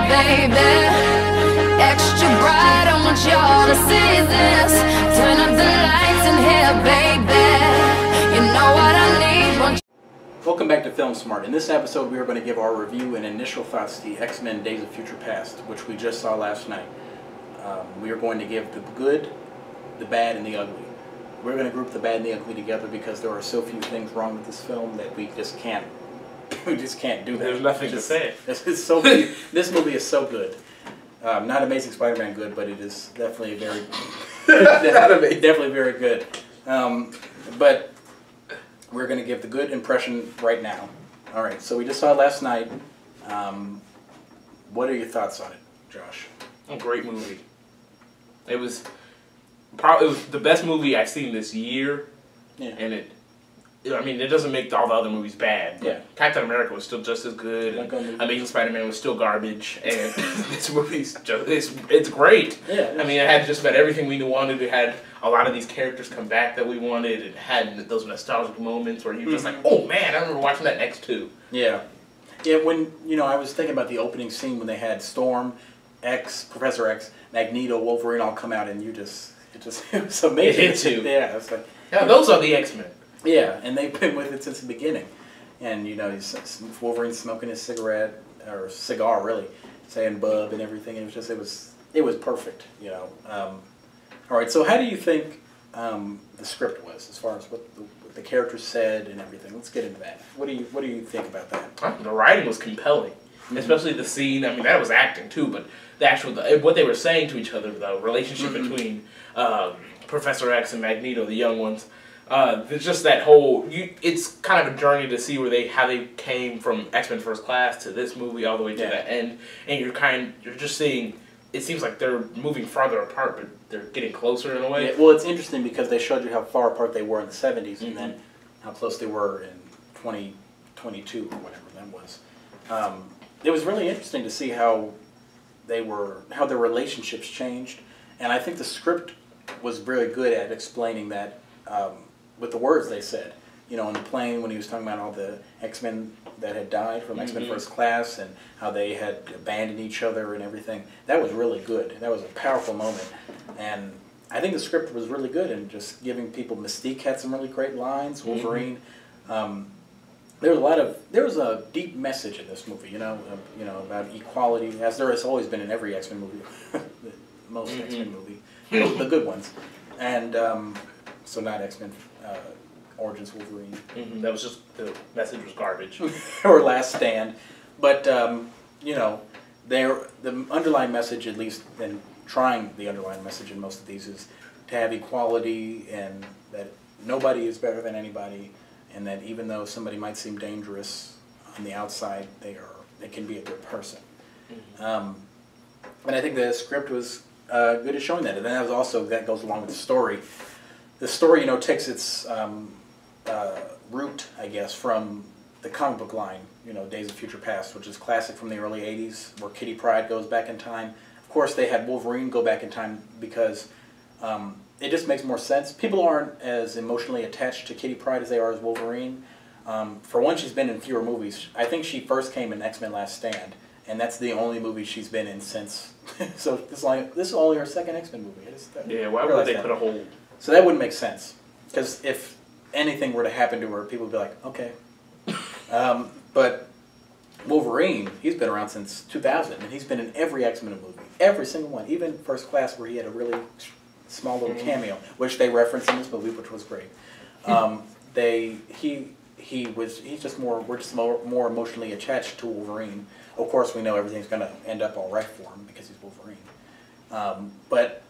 baby. Extra bright, I want y'all to see this. Turn up the lights in here, baby. You know what I need. Welcome back to Film Smart. In this episode, we are going to give our review and initial thoughts to the X-Men Days of Future Past, which we just saw last night. We are going to give the good, the bad, and the ugly. We're going to group the bad and the ugly together because there are so few things wrong with this film that we just can't. We just can't do that. There's nothing to say. This movie is so good. Not Amazing Spider-Man good, but it is definitely very, definitely very good. But we're going to give the good impression right now. All right. So we just saw it last night. What are your thoughts on it, Josh? A great movie. It was probably the best movie I've seen this year. Yeah. And I mean, it doesn't make all the other movies bad. Yeah. Captain America was still just as good. And Amazing Spider-Man was still garbage. And this movie's it's great. Yeah. I mean, it had just about everything we wanted. It had a lot of these characters come back that we wanted. It had those nostalgic moments where you're just like, oh man, I remember watching that next two. Yeah. Yeah, when, I was thinking about the opening scene when they had Storm, X, Professor X, Magneto, Wolverine all come out and it was amazing. It hits you. Yeah, it's like... Yeah, those are the X-Men. Yeah, and they've been with it since the beginning. And, Wolverine's smoking his cigarette, or cigar, really, saying bub and everything. It was perfect, All right, so how do you think the script was, as far as what the characters said and everything? Let's get into that. What do you think about that? The writing was compelling, especially the scene. I mean, that was acting too, but what they were saying to each other, the relationship between Professor X and Magneto, the young ones. There's just that whole. It's kind of a journey to see how they came from X-Men First Class to this movie all the way to the end, and you're just seeing. It seems like they're moving farther apart, but they're getting closer in a way. Yeah, well, it's interesting because they showed you how far apart they were in the 70s, and then how close they were in 2022 or whatever that was. It was really interesting to see how their relationships changed, and I think the script was very good at explaining that with the words they said. On the plane when he was talking about all the X-Men that had died from X-Men First Class and how they had abandoned each other and everything. That was really good. That was a powerful moment. And I think the script was really good in just giving people. Mystique had some really great lines. Wolverine. There was a deep message in this movie, about equality, as there has always been in every X-Men movie, most X-Men movie, the good ones. And so not X-Men Origins Wolverine. That was just, the message was garbage. Or Last Stand. But, the underlying message, at least, and trying the underlying message in most of these, is to have equality and that nobody is better than anybody, and that even though somebody might seem dangerous on the outside, they can be a good person. And I think the script was good at showing that. And then that goes along with the story. The story, takes its root, I guess, from the comic book line, Days of Future Past, which is classic from the early 80s, where Kitty Pryde goes back in time. Of course, they had Wolverine go back in time because it just makes more sense. People aren't as emotionally attached to Kitty Pryde as they are as Wolverine. For one, she's been in fewer movies. I think she first came in X-Men Last Stand, and that's the only movie she's been in since. So this is only her second X-Men movie. Why would they put a whole... So that wouldn't make sense, because if anything were to happen to her, people would be like, okay. But Wolverine, he's been around since 2000, and he's been in every X-Men movie, every single one, even First Class, where he had a really small little cameo, which they referenced in this movie, which was great. He's just more emotionally attached to Wolverine. Of course, we know everything's going to end up all right for him because he's Wolverine. But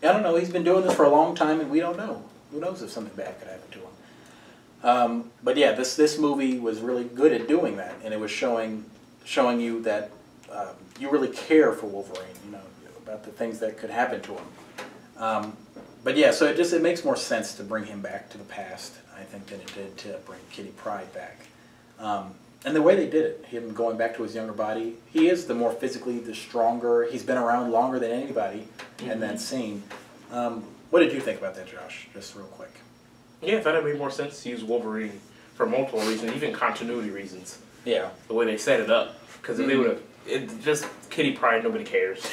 I don't know. He's been doing this for a long time, and we don't know. Who knows if something bad could happen to him? But yeah, this movie was really good at doing that, and it was showing you that you really care for Wolverine, about the things that could happen to him. But yeah, so it makes more sense to bring him back to the past, I think, than it did to bring Kitty Pryde back. And the way they did it, him going back to his younger body, he is the more physically, the stronger. He's been around longer than anybody in that scene. What did you think about that, Josh? Just real quick. Yeah, I thought it made more sense to use Wolverine for multiple reasons, even continuity reasons. Yeah. The way they set it up. Because if just Kitty Pryde, nobody cares.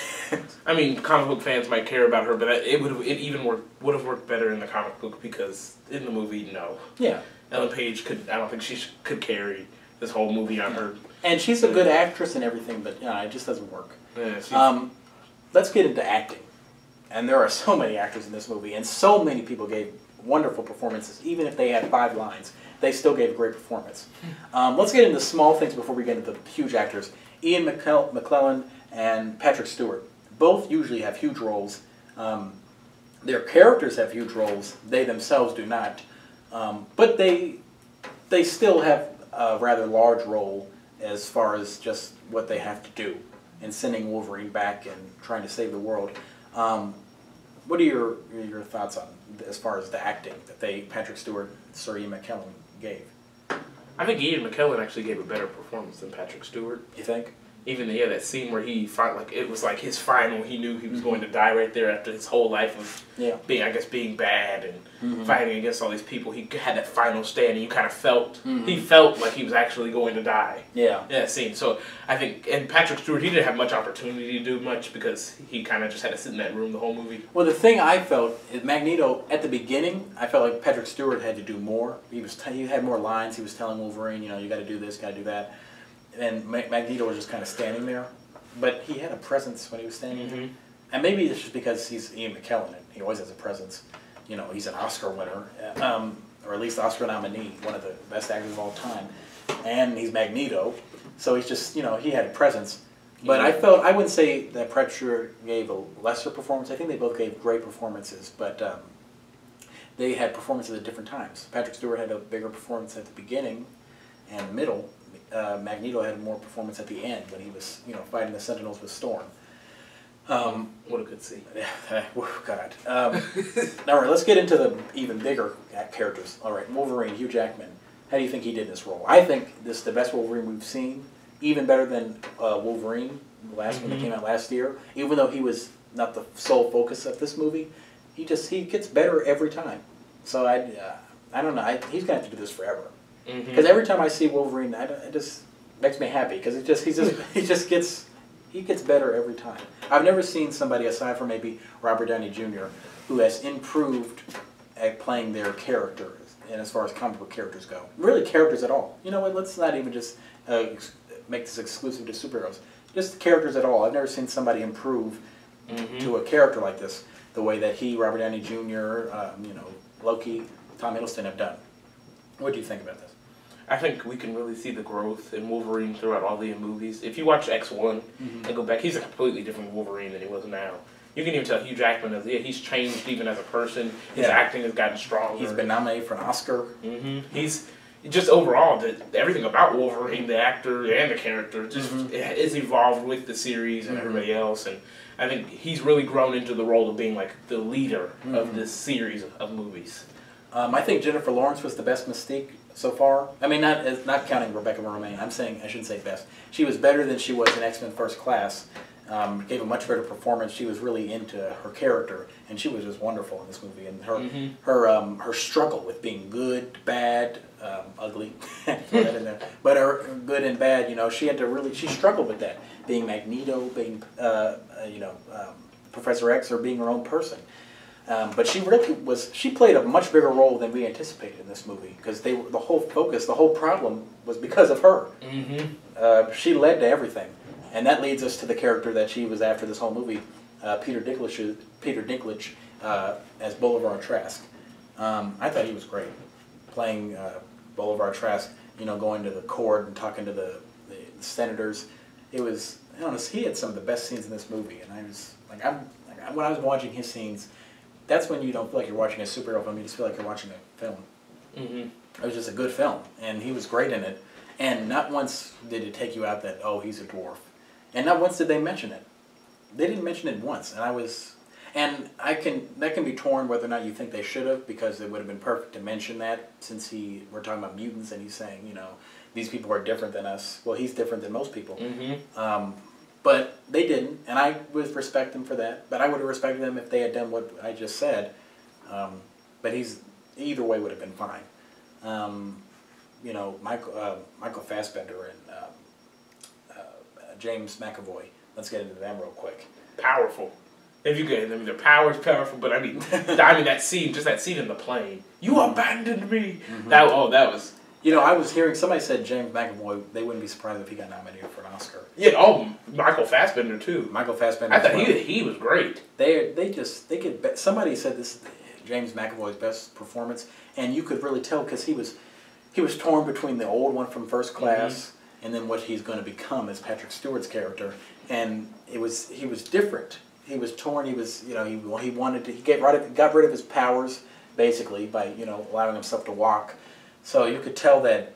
I mean, comic book fans might care about her, but it would have worked better in the comic book because in the movie, no. Yeah. Ellen Page I don't think she could carry this whole movie on her. And she's a good actress and everything, but it just doesn't work. Yeah, let's get into acting. And there are so many actors in this movie, and so many people gave wonderful performances. Even if they had 5 lines, they still gave a great performance. Let's get into small things before we get into the huge actors. Ian McKellen and Patrick Stewart both usually have huge roles. Their characters have huge roles. They themselves do not. But they still have a rather large role as far as just what they have to do in sending Wolverine back and trying to save the world. What are your thoughts on as far as the acting that Patrick Stewart, Sir Ian McKellen gave? I think Ian McKellen actually gave a better performance than Patrick Stewart. You think? Even that scene where it was like his final. He knew he was going to die right there after his whole life of being bad and fighting against all these people. He had that final stand, and you kind of felt he felt like he was actually going to die. Yeah. In that scene. So I think, and Patrick Stewart, he didn't have much opportunity to do much because he kind of just had to sit in that room the whole movie. Well, the thing I felt is Magneto at the beginning. I felt like Patrick Stewart had to do more. He had more lines. He was telling Wolverine, you got to do this, got to do that. And Magneto was just kind of standing there. But he had a presence when he was standing there. And maybe it's just because he's Ian McKellen and he always has a presence. He's an Oscar winner, or at least Oscar nominee, one of the best actors of all time. And he's Magneto. So he's just, he had a presence. But I wouldn't say that Patrick Stewart gave a lesser performance. I think they both gave great performances. But they had performances at different times. Patrick Stewart had a bigger performance at the beginning and middle. Magneto had more performance at the end when he was, fighting the Sentinels with Storm. What a good scene. Oh, God. All right, let's get into the even bigger characters. All right, Wolverine, Hugh Jackman. How do you think he did this role? I think this is the best Wolverine we've seen, even better than Wolverine, the last one that came out last year. Even though he was not the sole focus of this movie, he gets better every time. So I don't know. He's going to have to do this forever. Because every time I see Wolverine, it just makes me happy. Because he gets better every time. I've never seen somebody aside from maybe Robert Downey Jr. who has improved at playing their characters, and as far as comic book characters go, really characters at all. You know what? Let's not even just make this exclusive to superheroes. Just characters at all. I've never seen somebody improve to a character like this the way that Robert Downey Jr., Loki, Tom Hiddleston have done. What do you think about this? I think we can really see the growth in Wolverine throughout all the movies. If you watch X1 and go back, he's a completely different Wolverine than he was now. You can even tell Hugh Jackman he's changed even as a person. His acting has gotten stronger. He's been nominated for an Oscar. He's just overall everything about Wolverine, the actor and the character, just is evolved with the series and everybody else. And I think he's really grown into the role of being like the leader of this series of movies. I think Jennifer Lawrence was the best Mystique so far. I mean, not counting Rebecca Romijn. I shouldn't say best. She was better than she was in X-Men First Class. Gave a much better performance. She was really into her character, and she was just wonderful in this movie. And her struggle with being good, bad, ugly, but her good and bad. She struggled with that. Being Magneto, being Professor X, or being her own person. But she played a much bigger role than we anticipated in this movie, because the whole problem was because of her. She led to everything, and that leads us to the character that she was after this whole movie, Peter Dinklage as Boulevard Trask. I thought he was great, playing Boulevard Trask, going to the court and talking to the senators. It was, he had some of the best scenes in this movie, and I was like, when I was watching his scenes, that's when you don't feel like you're watching a superhero film. You just feel like you're watching a film. It was just a good film, and he was great in it. And not once did it take you out that, oh, he's a dwarf. And not once did they mention it. They didn't mention it once. And that can be torn whether or not you think they should have, because it would have been perfect to mention that, since we're talking about mutants and he's saying, these people are different than us. Well, he's different than most people. But they didn't, and I would respect them for that. But I would have respected them if they had done what I just said. But either way would have been fine. Michael Fassbender and James McAvoy. Let's get into them real quick. Powerful. If you could, I mean, their power's powerful, but I mean, that scene, just that scene in the plane. You abandoned me. That was. You know, I was hearing somebody said James McAvoy. They wouldn't be surprised if he got nominated for an Oscar. Yeah. Oh, Michael Fassbender too. Michael Fassbender. I thought he was great. They could. Somebody said this is James McAvoy's best performance, and you could really tell because he was torn between the old one from First Class and then what he's going to become as Patrick Stewart's character, and he was different. He was torn. He was he wanted to. He got rid of his powers basically by allowing himself to walk. So you could tell that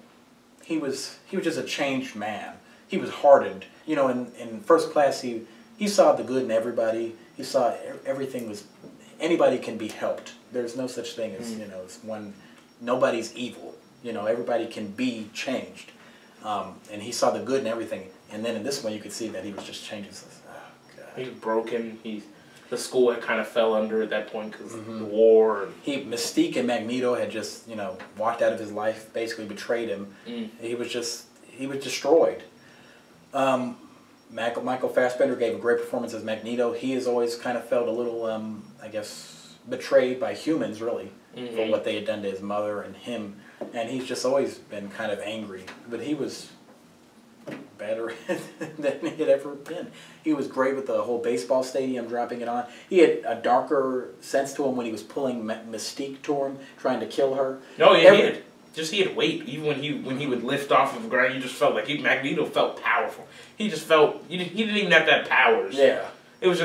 he was just a changed man. He was hardened. In First Class, he saw the good in everybody. He saw everything was anybody can be helped. There's no such thing as nobody's evil. Everybody can be changed. And he saw the good in everything. And then in this one, you could see that he was just changing. He was broken. The school had kind of fell under at that point because of the war. Mystique and Magneto had just walked out of his life, basically betrayed him. He was destroyed. Michael Fassbender gave a great performance as Magneto. He has always kind of felt a little, I guess, betrayed by humans really for what they had done to his mother and him, and he's just always been kind of angry. But he was better than he had ever been. He was great with the whole baseball stadium dropping it on. He had a darker sense to him when he was pulling Mystique to him, trying to kill her. Oh yeah, he had weight. Even when he would lift off of the ground, you just felt like Magneto felt powerful. He just felt he didn't even have to have powers. Yeah, it was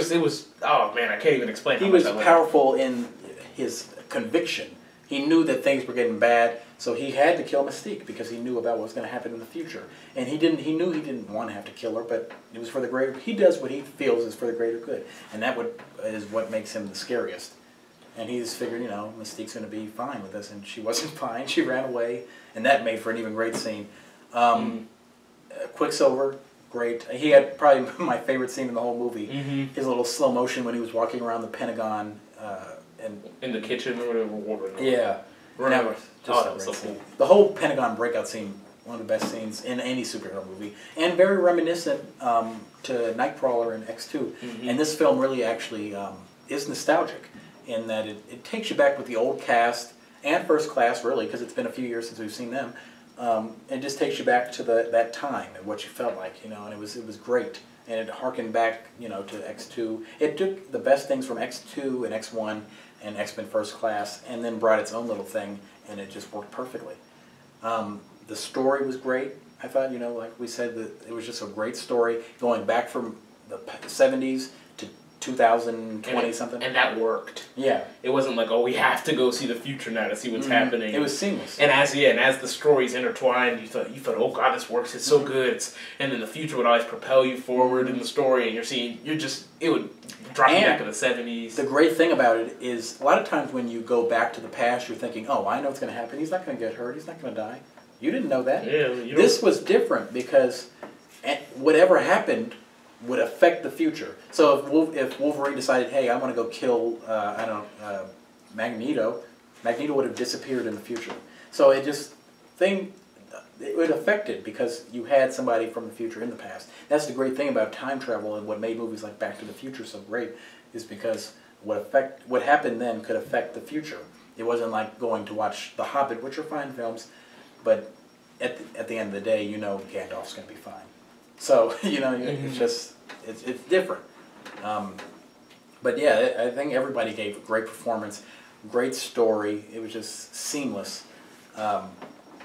oh man, I can't even explain. He was powerful in his conviction. He knew that things were getting bad, so he had to kill Mystique because he knew about what was going to happen in the future. And he knew he didn't want to have to kill her, but it was for the greater. He does what he feels is for the greater good, and that is what makes him the scariest. And he's figured, Mystique's going to be fine with this, and she wasn't fine. She ran away, and that made for an even great scene. Quicksilver, great. He had probably my favorite scene in the whole movie. His little slow motion when he was walking around the Pentagon. And in the kitchen or whatever. Yeah. That was just so cool. The whole Pentagon breakout scene, one of the best scenes in any superhero movie, and very reminiscent to Nightcrawler in X2. And this film really actually is nostalgic in that it takes you back with the old cast and First Class, really, because it's been a few years since we've seen them. It just takes you back to that time and what you felt like, and it was great. And it harkened back, to X2. It took the best things from X2 and X1 and X-Men First Class and then brought its own little thing, and it just worked perfectly. The story was great. I thought, like we said, that it was just a great story going back from the 70s to 2020 something. And that worked. Yeah. It wasn't like, oh, we have to go see the future now to see what's happening. It was seamless. And as the stories intertwined, you thought, oh God, this works. It's so good. And then the future would always propel you forward in the story, and it would drop you back in the 70s. The great thing about it is a lot of times when you go back to the past, you're thinking, oh, I know what's going to happen. He's not going to get hurt. He's not going to die. You didn't know that. Yeah. This was different because whatever happened would affect the future. So if Wolverine decided, hey, I want to go kill, Magneto, Magneto would have disappeared in the future. So it would affect it because you had somebody from the future in the past. That's the great thing about time travel and what made movies like Back to the Future so great is because what happened then could affect the future. It wasn't like going to watch The Hobbit, which are fine films, but at the end of the day, Gandalf's going to be fine. So, it's different. But yeah, I think everybody gave a great performance, great story. It was just seamless. One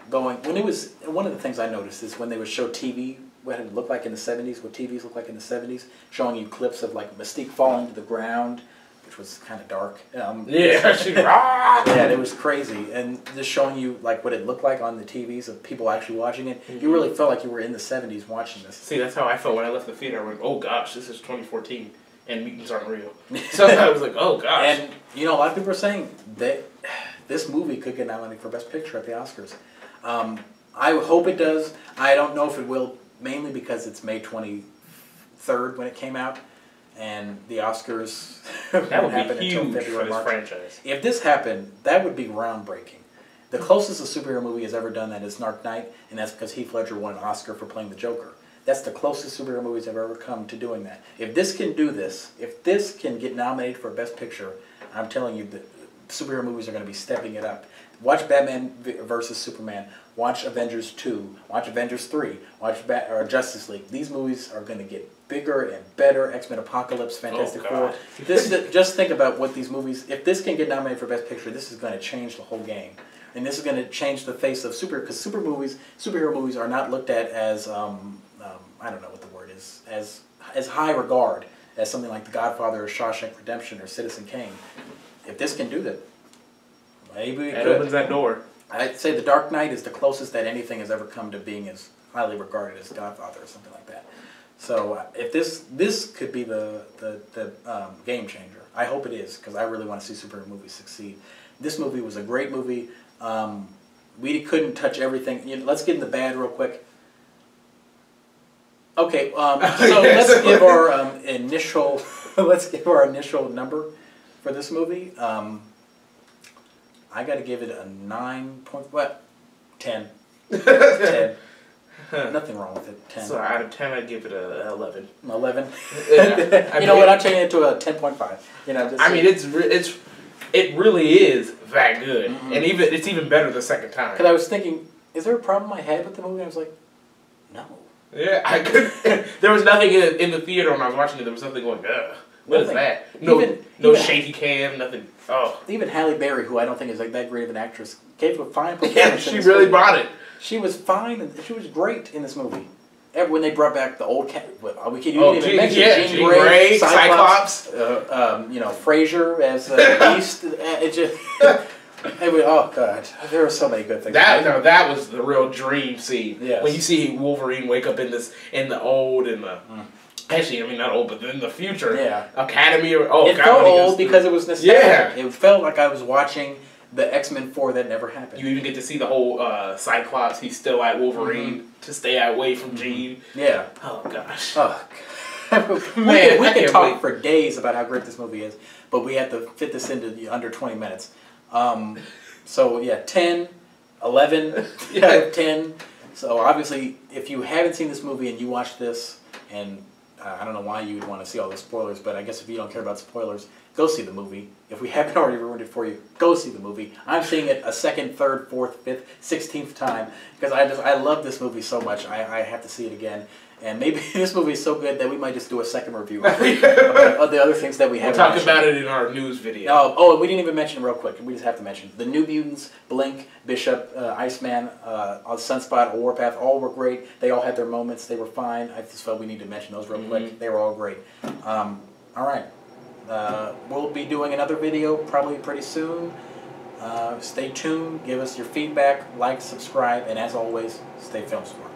of the things I noticed is when they would show TV, what it looked like in the 70s, what TVs looked like in the 70s, showing you clips of like Mystique falling to the ground, which was kind of dark. Yeah, it was crazy, and just showing you like what it looked like on the TVs of people actually watching it. You really felt like you were in the 70s watching this. See, that's how I felt when I left the theater. I went, oh gosh, this is 2014, and mutants aren't real. So I was like, oh gosh. And a lot of people are saying that this movie could get nominated for Best Picture at the Oscars. I hope it does. I don't know if it will, mainly because it's May 23rd when it came out. And the Oscars that would happen be huge until February, for this March. franchise. If this happened, that would be groundbreaking. The closest a superhero movie has ever done that is Dark Knight, and that's because Heath Ledger won an Oscar for playing the Joker. That's the closest superhero movies have ever come to doing that. If this can do this, if this can get nominated for Best Picture, I'm telling you that superhero movies are going to be stepping it up. Watch Batman versus Superman. Watch Avengers 2. Watch Avengers 3. Watch Justice League. These movies are going to get bigger and better. X-Men Apocalypse, Fantastic Four. Just think about what these movies, if this can get nominated for Best Picture, this is going to change the whole game. And this is going to change the face of because superhero movies are not looked at as, I don't know what the word is, as high regard as something like The Godfather or Shawshank Redemption or Citizen Kane. If this can do that, maybe it could. Opens that door. I'd say The Dark Knight is the closest that anything has ever come to being as highly regarded as Godfather or something like that. So if this could be the game changer. I hope it is, because I really want to see superhero movies succeed. This movie was a great movie. We couldn't touch everything. Let's get in the bad real quick. Okay, so let's give our initial number for this movie. I got to give it a 10. 10. Nothing wrong with it. 10. So out of 10, I'd give it a 11. 11. Yeah. You know what? I'll change it to a 10.5. You know, I mean, it really is that good, and it's even better the second time. Because I was thinking, is there a problem I had with the movie? I was like, no. Yeah, I could. There was nothing in the theater when I was watching it. There was something going, ugh. What is that? No shaky cam, nothing. Oh. Even Halle Berry, who I don't think is like that great of an actress, gave a fine performance. Yeah, she really brought it. She was fine, and she was great in this movie. When they brought back the old cat, you didn't even mention Jean Grey, Cyclops, Frasier as Beast. It just, oh god, there were so many good things. That was the real dream scene. Yes. When you see Wolverine wake up in the old and the. Actually, I mean, not old, but in the future. Yeah. Academy or it felt old because it was nostalgic. Yeah. It felt like I was watching the X-Men 4 that never happened. You even get to see the whole Cyclops. He's still at Wolverine to stay away from Jean. Yeah. Oh gosh. Oh. Man, we could talk for days about how great this movie is, but we had to fit this into under 20 minutes. So yeah, 10, 11, out of 10. So obviously, if you haven't seen this movie and you watch this, and I don't know why you would want to see all the spoilers, but I guess if you don't care about spoilers, go see the movie. If we haven't already ruined it for you, go see the movie. I'm seeing it a second, third, fourth, fifth, 16th time because I love this movie so much. I have to see it again. And maybe this movie is so good that we might just do a second review about the other things that we haven't We'll talk mentioned. about it in our news video. Oh, and we didn't even mention real quick. We just have to mention the New Mutants, Blink, Bishop, Iceman, Sunspot, Warpath. All were great. They all had their moments. They were fine. I just felt we need to mention those real quick. They were all great. All right. We'll be doing another video probably pretty soon. Stay tuned. Give us your feedback. Like, subscribe, and as always, stay film smart.